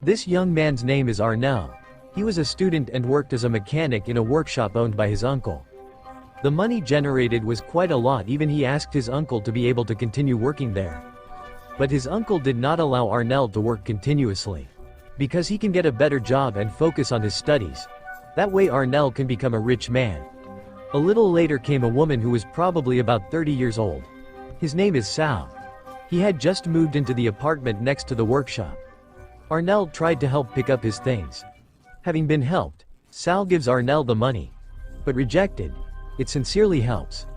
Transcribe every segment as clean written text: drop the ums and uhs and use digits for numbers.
This young man's name is Arnel. He was a student and worked as a mechanic in a workshop owned by his uncle. The money generated was quite a lot, even he asked his uncle to be able to continue working there. But his uncle did not allow Arnel to work continuously, because he can get a better job and focus on his studies. That way Arnel can become a rich man. A little later came a woman who was probably about 30 years old. His name is Sal. He had just moved into the apartment next to the workshop. Arnel tried to help pick up his things. Having been helped, Sal gives Arnel the money. But rejected. It sincerely helps.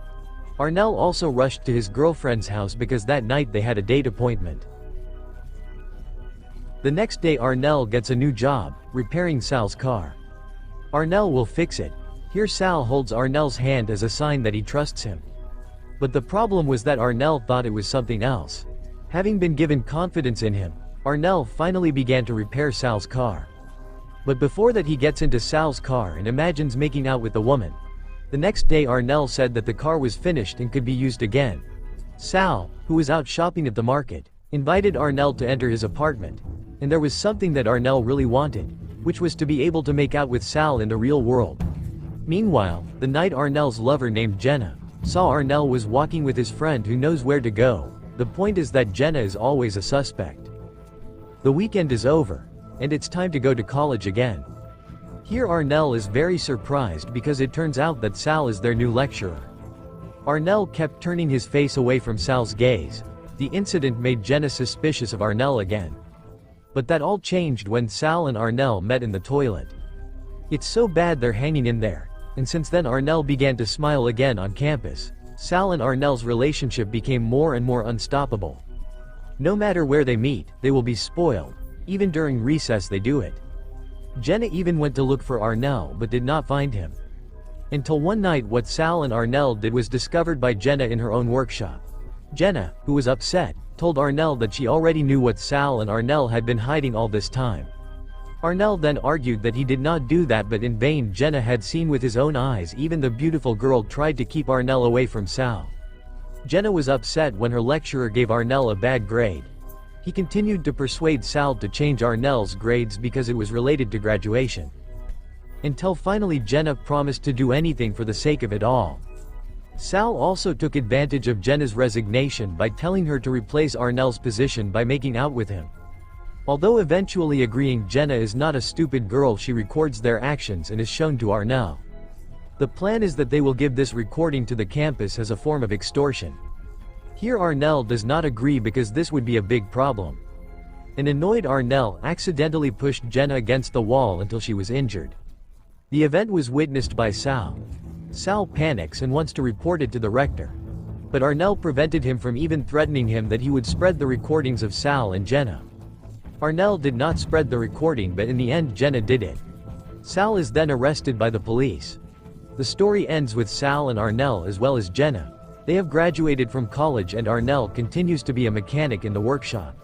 Arnel also rushed to his girlfriend's house because that night they had a date appointment. The next day Arnel gets a new job, repairing Sal's car. Arnel will fix it. Here Sal holds Arnel's hand as a sign that he trusts him. But the problem was that Arnel thought it was something else. Having been given confidence in him, Arnel finally began to repair Sal's car. But before that he gets into Sal's car and imagines making out with the woman. The next day Arnel said that the car was finished and could be used again. Sal, who was out shopping at the market, invited Arnel to enter his apartment. And there was something that Arnel really wanted, which was to be able to make out with Sal in the real world. Meanwhile, the night Arnel's lover named Jenna saw Arnel was walking with his friend who knows where to go. The point is that Jenna is always a suspect. The weekend is over, and it's time to go to college again. Here Arnel is very surprised because it turns out that Sal is their new lecturer. Arnel kept turning his face away from Sal's gaze. The incident made Jenna suspicious of Arnel again. But that all changed when Sal and Arnel met in the toilet. It's so bad they're hanging in there. And since then Arnel began to smile again on campus. Sal and Arnel's relationship became more and more unstoppable. No matter where they meet, they will be spoiled. Even during recess they do it. Jenna even went to look for Arnel but did not find him. Until one night what Sal and Arnel did was discovered by Jenna in her own workshop. Jenna, who was upset, told Arnel that she already knew what Sal and Arnel had been hiding all this time. Arnel then argued that he did not do that, but in vain. Jenna had seen with his own eyes. Even the beautiful girl tried to keep Arnel away from Sal. Jenna was upset when her lecturer gave Arnel a bad grade. He continued to persuade Sal to change Arnel's grades because it was related to graduation. Until finally Jenna promised to do anything for the sake of it all. Sal also took advantage of Jenna's resignation by telling her to replace Arnel's position by making out with him. Although eventually agreeing, Jenna is not a stupid girl. She records their actions and is shown to Arnel. The plan is that they will give this recording to the campus as a form of extortion. Here Arnel does not agree because this would be a big problem. An annoyed Arnel accidentally pushed Jenna against the wall until she was injured. The event was witnessed by Sal. Sal panics and wants to report it to the rector. But Arnel prevented him from even threatening him that he would spread the recordings of Sal and Jenna. Arnel did not spread the recording, but in the end Jenna did it. Sal is then arrested by the police. The story ends with Sal and Arnel as well as Jenna. They have graduated from college and Arnel continues to be a mechanic in the workshop.